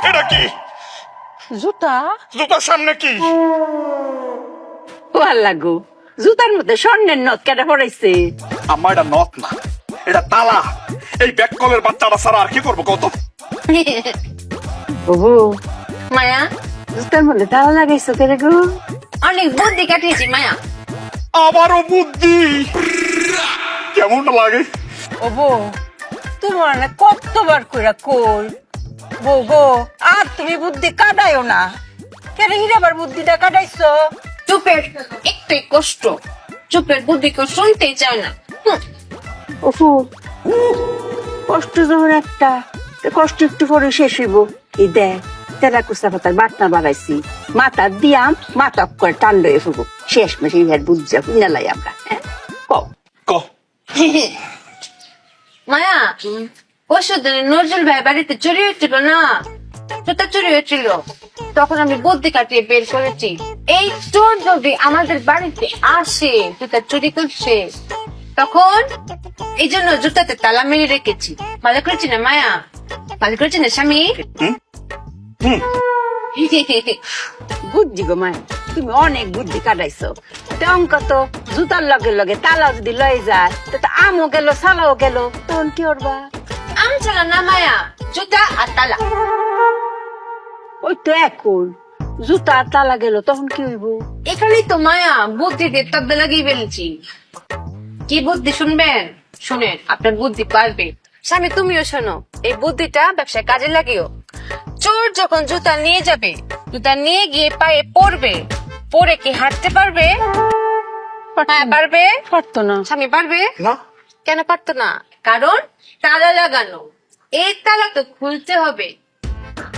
এটা কি? জুতা? জুতার সামনে কি? ও আল্লাহ গো, জুতার মধ্যে স্বর্ণের নথ কেটে পড়াইছে। আম্মা এটা নথ না, এটা তালা। এই ব্যাককলের বাচ্চাটা ছাড়া আর কি করবো কত? ওহো মায়া, জুতার মধ্যে তালা লাগাইছো কেন গো? অনেক বুদ্ধি কাটিয়েছি মায়া। আবারও বুদ্ধি। কেমন লাগে? ও বউ, তোমার না কতবার কইরা কই বউ গো, আর তুমি বুদ্ধি কাটাইও না। কেন হিরাবার বুদ্ধিটা কাটাইছো? চুপের একটাই কষ্ট, চুপের বুদ্ধি কেউ শুনতেই চায় না। ওফু, কষ্ট যখন একটা, কষ্ট একটু পরে শেষ হইব। এই দেখ, তেলা কুচা পাতার বাটনা বাড়াইছি, মাথা দিয়াম, মাথা করে টান লয়ে ফুবো। শেষ মাসে ইহার বুঝা লাই আমরা। কও ক। মায়া, পরশুদিন নজরুল ভাই বাড়িতে চুরি হয়েছিল না, জুতা চুরি হয়েছিল। তখন আমি বুদ্ধি কাটিয়ে বের করেছি, এই চোর যদি আমাদের বাড়িতে আসে জুতা চুরি করছে, তখন এই জন্য জুতাতে তালা মেরে রেখেছি। ভালো করেছি না মায়া? ভালো করেছি না স্বামী? বুদ্ধি গো মায়, তুমি অনেক বুদ্ধি কাটাইছো। অঙ্ক তো জুতার লগে লগে তালা যদি লয়ে যায়, তো আমও গেল সালাও গেল, তখন কি করবা? আম চালা না মায়া, জুতা আর তালা। ওই তো এখন জুতা আর তালা গেল, তখন কি হইব? এখানেই তো মায়া বুদ্ধি দিয়ে তব্দা লাগিয়ে ফেলেছি। কি বুদ্ধি শুনবেন? শুনেন, আপনার বুদ্ধি পারবে। স্বামী তুমিও শোনো, এই বুদ্ধিটা ব্যবসায় কাজে লাগিও। চোর যখন জুতা নিয়ে যাবে, জুতা নিয়ে গিয়ে পায়ে পড়বে, পরে কি হাঁটতে পারবে? হ্যাঁ পারবে। পারতো না। স্বামী পারবে না। কেন পারতো না? কারণ তালা লাগানো। এই তালা তো খুলতে হবে,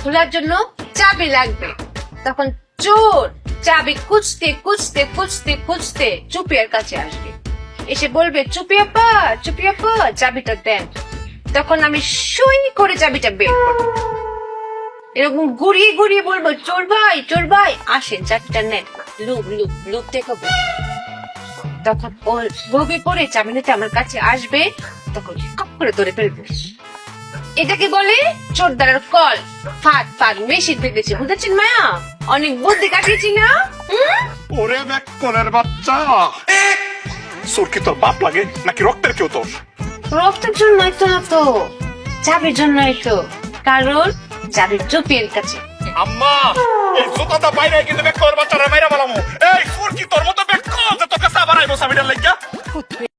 খোলার জন্য চাবি লাগবে। তখন চোর চাবি খুঁজতে খুঁজতে খুঁজতে খুঁজতে চুপিয়ার কাছে আসবে, এসে বলবে চুপি আপা, চুপি আপা চাবিটা দেন। তখন আমি সুই করে চাবিটা বের করবো, এরকম ঘুরিয়ে ঘুরিয়ে বলবো চোর ভাই আসেন চাবিটা নেন, লুক লুক লুক দেখাবো। তখন ও লোভে পড়ে চাবি নিতে আমার কাছে আসবে, তখন কপ করে ধরে ফেলবো। এটাকে বলে চোরদারের কল। ফাট ফাট মেশিন পেতেছে, বুঝেছেন মায়া? অনেক বুদ্ধি কাটিয়েছি না? ওরে ব্যাককলের বাচ্চা, চোর কি তোর বাপ লাগে নাকি রক্তের কেউ তোর? রক্তের জন্যই তো না তো, চাবির জন্যই তো। কারণ চাবির চুপির কাছে। আম্মা, এই জুতাটা বাইরে কিন্তু ব্যাককলের বাচ্চারা মাইরা বলামু। এই চোর কি তোর মতো ব্যাককল যে তোর কাছে আবার আইবো চাবিটার লাগিয়া?